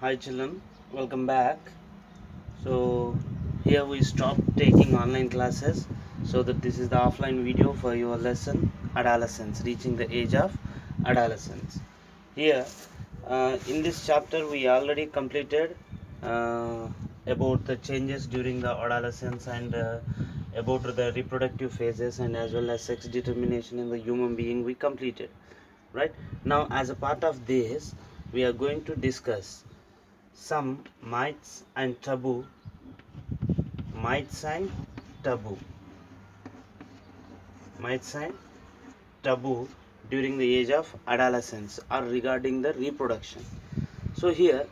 Hi children, welcome back. So here we stop taking online classes so that this is the offline video for your lesson adolescence, reaching the age of adolescence. Here in this chapter we already completed uh, about the changes during the adolescence and about the reproductive phases and as well as sex determination in the human being we completed. Right now, as a part of this, we are going to discuss some myths and taboo, myths and taboo during the age of adolescence or regarding the reproduction. So here,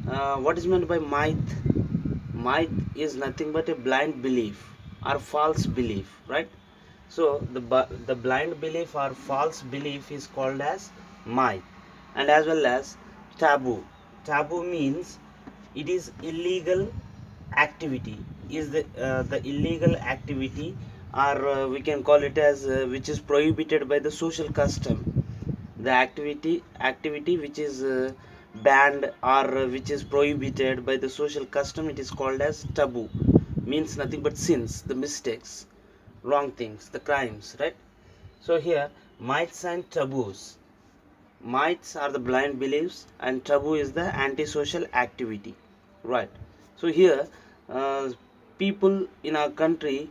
what is meant by myth? Myth is nothing but a blind belief or false belief, right? So the blind belief or false belief is called as myth, and as well as taboo. Taboo means it is illegal activity. Is the illegal activity, or we can call it as which is prohibited by the social custom. The activity which is banned or which is prohibited by the social custom, it is called as taboo. Means nothing but sins, the mistakes, wrong things, the crimes, right? So here, myths and taboos. Myths are the blind beliefs and taboo is the antisocial activity, right? So here, uh, people in our country,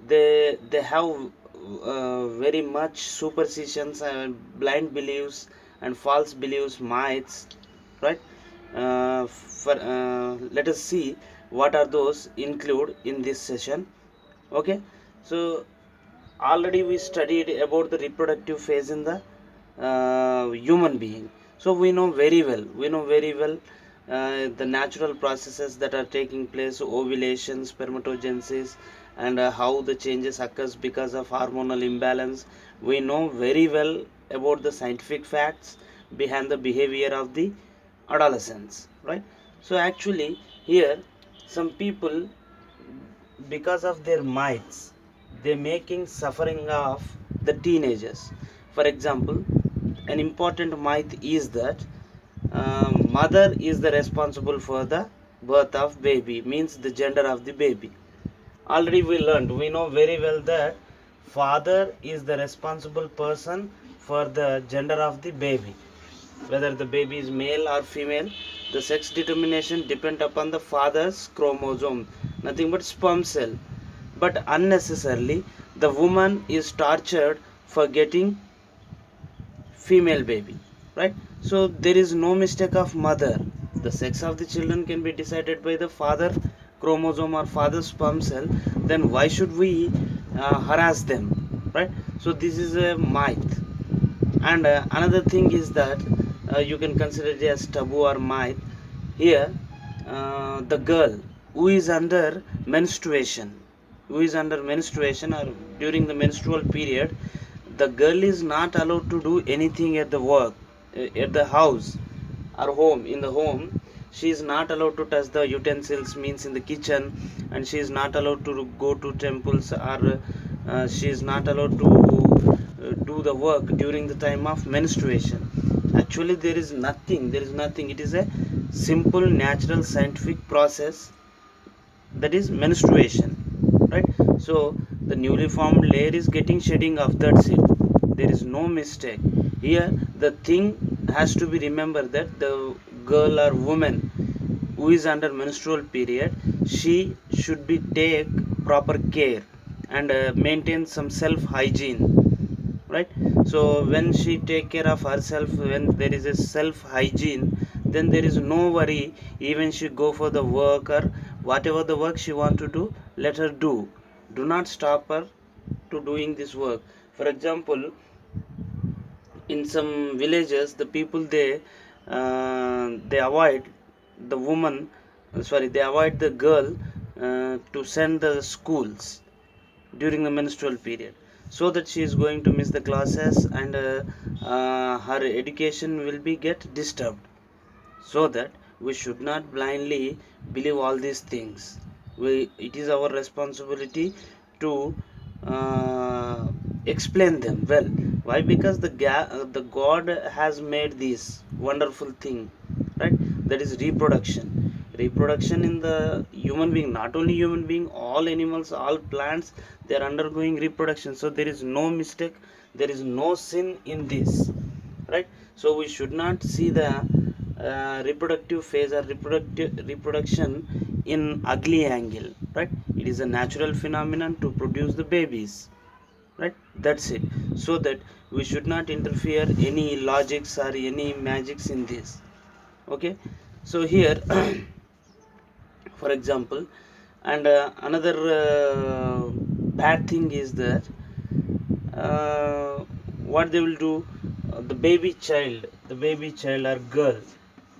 they have very much superstitions and blind beliefs and false beliefs, myths, right? Let us see what are those include in this session. Okay, so already we studied about the reproductive phase in the human being. So we know very well the natural processes that are taking place: ovulation, spermatogenesis, and how the changes occurs because of hormonal imbalance. We know very well about the scientific facts behind the behavior of the adolescents, right? So actually here, some people, because of their myths, they making suffering of the teenagers. For example, an important myth is that mother is the responsible for the birth of baby, means the gender of the baby. Already we know very well that father is the responsible person for the gender of the baby, whether the baby is male or female. The sex determination depend upon the father's chromosome, nothing but sperm cell. But unnecessarily, the woman is tortured for getting female baby, right? So there is no mistake of mother. The sex of the children can be decided by the father chromosome or father sperm cell. Then why should we harass them, right? So this is a myth. And another thing is that you can consider it as taboo or myth. Here, the girl who is under menstruation, or during the menstrual period, the girl is not allowed to do anything at the work, at the house or home. In the home, she is not allowed to touch the utensils, means in the kitchen, and she is not allowed to go to temples, or she is not allowed to do the work during the time of menstruation. Actually, there is nothing. It is a simple natural scientific process, that is menstruation, right? So the newly formed layer is getting shedding off, that's it. There is no mistake here. The thing has to be remembered that the girl or woman who is under menstrual period, she should be take proper care and maintain some self hygiene, right? So when she take care of herself, when there is a self hygiene, then there is no worry. Even she go for the work or whatever the work she want to do, let her do. Do not stop her to doing this work. For example, in some villages, the people, they avoid the woman, sorry, they avoid the girl to send the schools during the menstrual period, so that she is going to miss the classes, and her education will be get disturbed. So that we should not blindly believe all these things. It is our responsibility to explain them well. Why? Because the God has made this wonderful thing, right? that is reproduction in the human being, not only human being, all animals, all plants, they are undergoing reproduction. So there is no mistake, there is no sin in this, right? So we should not see the reproductive phase or reproduction in ugly angle, right? It is a natural phenomenon to produce the babies, right? That's it. So that we should not interfere any logics or any magics in this. Okay, so here for example, and another bad thing is that uh, what they will do, the baby child or girl,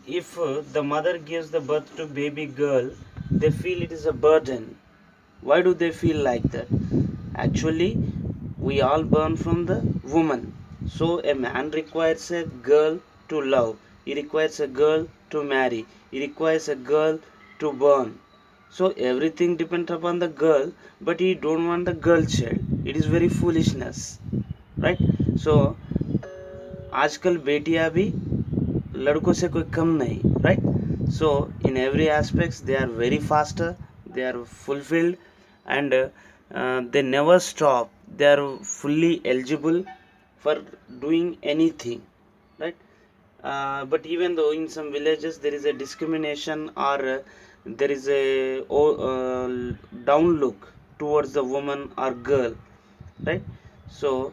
if the mother gives the birth to baby girl, they feel it is a burden. Why do they feel like that? Actually, we all born from the woman. So a man requires a girl to love, he requires a girl to marry, he requires a girl to born. So everything depends upon the girl, but he don't want the girl child. It is very foolishness, right? So आजकल बेटियां भी लड़कों से कोई कम नहीं, right? So in every aspects they are very faster, they are fulfilled, and they never stop, they are fully eligible for doing anything, right? But even though in some villages there is a discrimination, or there is a down look towards the woman or girl, right? So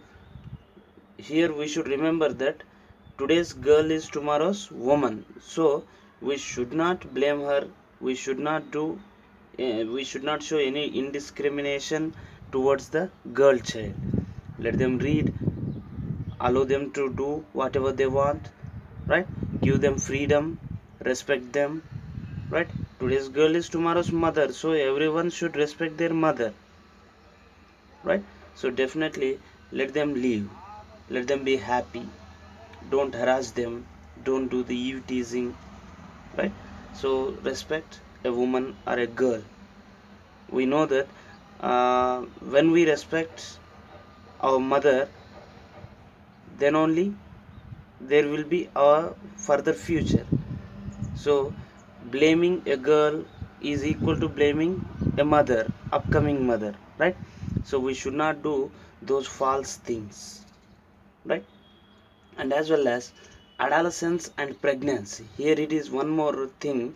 here we should remember that today's girl is tomorrow's woman. So we should not blame her, we should not do we should not show any indiscrimination towards the girl child. Let them read, allow them to do whatever they want, right? Give them freedom, respect them, right? Today's girl is tomorrow's mother, so everyone should respect their mother, right? So definitely let them live, let them be happy, don't harass them, don't do the eve teasing, right? So respect a woman or a girl. We know that when we respect our mother, then only there will be a further future. So blaming a girl is equal to blaming a mother, upcoming mother, right? So we should not do those false things, right? And as well as adolescence and pregnancy, here it is one more thing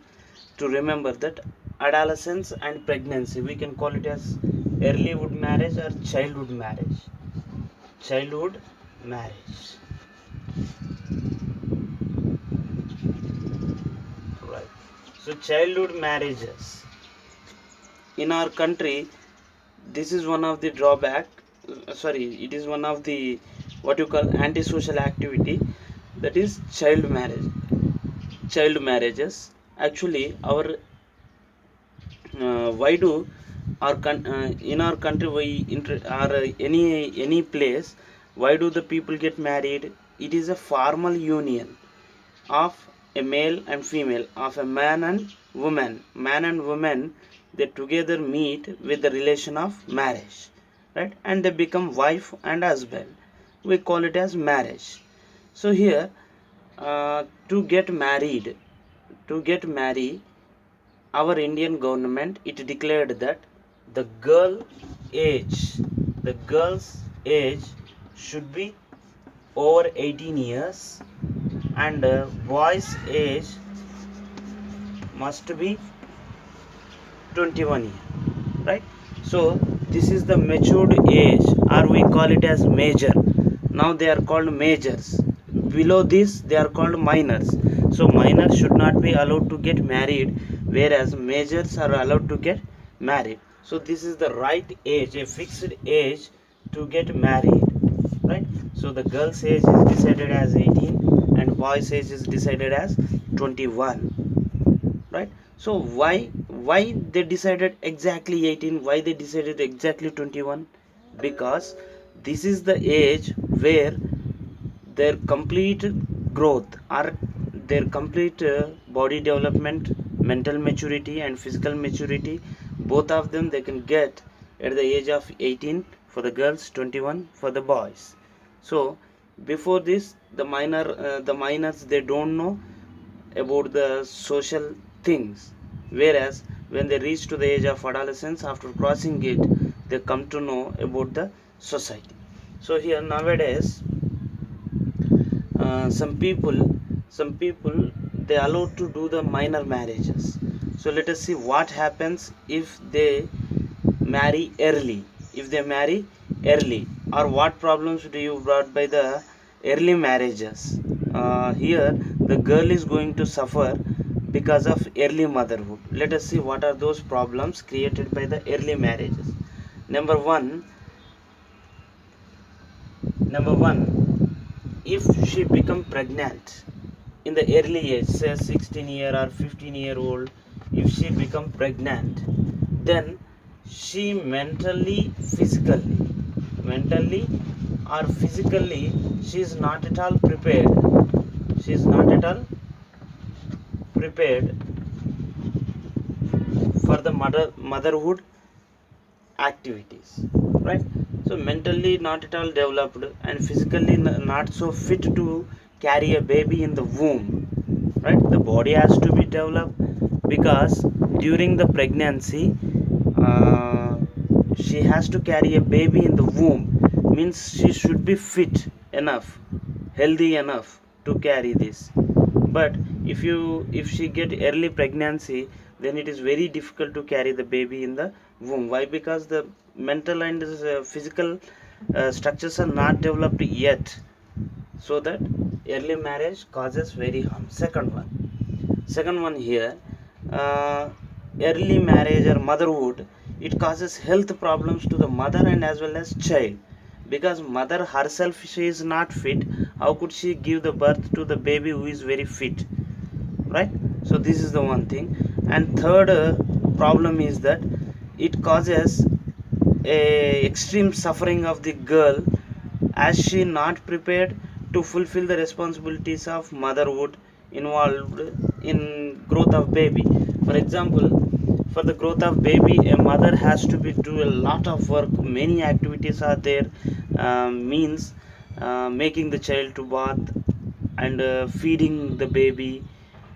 to remember, that adolescence and pregnancy, we can call it as earlyhood marriage or childhood marriage. Childhood marriage, right? So childhood marriages in our country, this is one of the drawback, sorry, it is one of the what you call antisocial activity, that is child marriages. Actually our why do our in our country, we or any place, why do the people get married? It is a formal union of a male and female, of a man and woman, they together meet with the relation of marriage, right? And they become wife and husband, we call it as marriage. So here to get married, to get married, our Indian government, it declared that the age the girl's age should be over 18 years, and boy's age must be 21 years, right? So this is the matured age, or we call it as major. Now they are called majors, below this they are called minors. So minors should not be allowed to get married, whereas majors are allowed to get married. So this is the right age, a fixed age to get married, right? So the girl's age is decided as 18 and boy's age is decided as 21, right? So why they decided exactly 18, why they decided exactly 21? Because this is the age where their complete growth, or their complete body development, mental maturity and physical maturity, both of them they can get at the age of 18 for the girls, 21 for the boys. So before this, the minors, they don't know about the social things, whereas when they reach to the age of adolescence, after crossing it, they come to know about the society. So here nowadays, some people they allowed to do the minor marriages. So let us see what happens if they marry early. If they marry early, or what problems do you brought by the early marriages. Here the girl is going to suffer because of early motherhood. Let us see what are those problems created by the early marriages. Number one, if she become pregnant in the early age, say 16-year or 15-year old, if she become pregnant, then she mentally or physically, she is not at all prepared. She is not at all prepared for the motherhood activities, right? So mentally not at all developed, and physically not so fit to carry a baby in the womb, right? The body has to be developed, because during the pregnancy, uh, she has to carry a baby in the womb, means she should be fit enough, healthy enough to carry this. But if she get early pregnancy, then it is very difficult to carry the baby in the womb. Why? Because the mental and physical structures are not developed yet. So that early marriage causes very harm. Second one here, uh, early marriage or motherhood, it causes health problems to the mother and as well as child, because mother herself, she is not fit. How could she give the birth to the baby who is very fit, right? So this is the one thing. And third problem is that it causes a extreme suffering of the girl, as she not prepared to fulfill the responsibilities of motherhood involved in growth of baby. For example, for the growth of baby, a mother has to be do a lot of work. Many activities are there, means making the child to bath, and feeding the baby,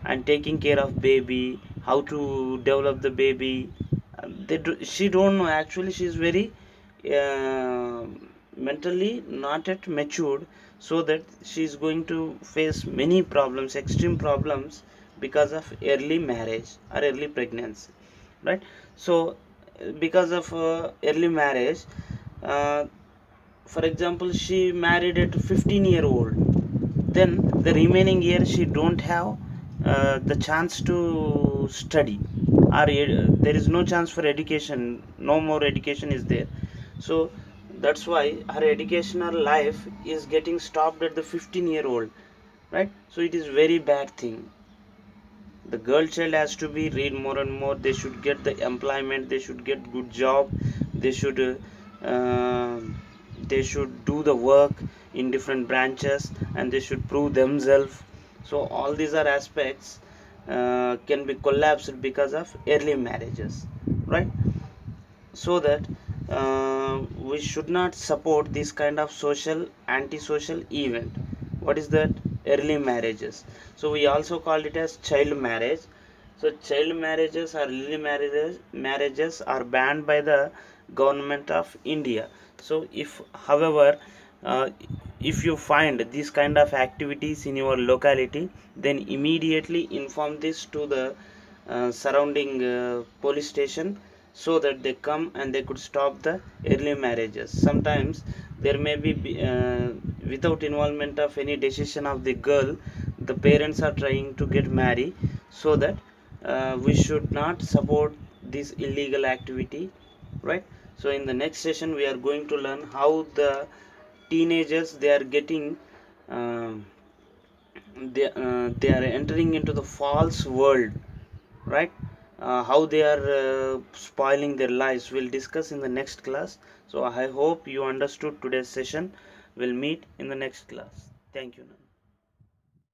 and taking care of baby, how to develop the baby. She don't know, actually she is very uh, mentally not yet matured, so that she is going to face many problems, extreme problems, because of early marriage or early pregnancy, right? So because of early marriage, uh, for example, she married at 15-year-old, then the remaining year she don't have the chance to study, or there is no chance for education, no more education is there. So that's why her educational life is getting stopped at the 15-year-old, right? So it is very bad thing. The girl child has to be read more and more, they should get the employment, they should get good job, they should uh, they should do the work in different branches, and they should prove themselves. So all these are aspects can be collapsed because of early marriages, right? So that we should not support this kind of social antisocial event. What is that? Early marriages. So we also call it as child marriage. So child marriages or early marriages are banned by the government of India. So if, however, uh, if you find these kind of activities in your locality, then immediately inform this to the surrounding police station, so that they come and they could stop the early marriages. Sometimes there may be without involvement of any decision of the girl, the parents are trying to get married. So that we should not support this illegal activity, right? So in the next session we are going to learn how the teenagers, they are getting um, they are entering into the false world, right? How they are spoiling their lives, we'll discuss in the next class. So I hope you understood today's session. We'll meet in the next class. Thank you.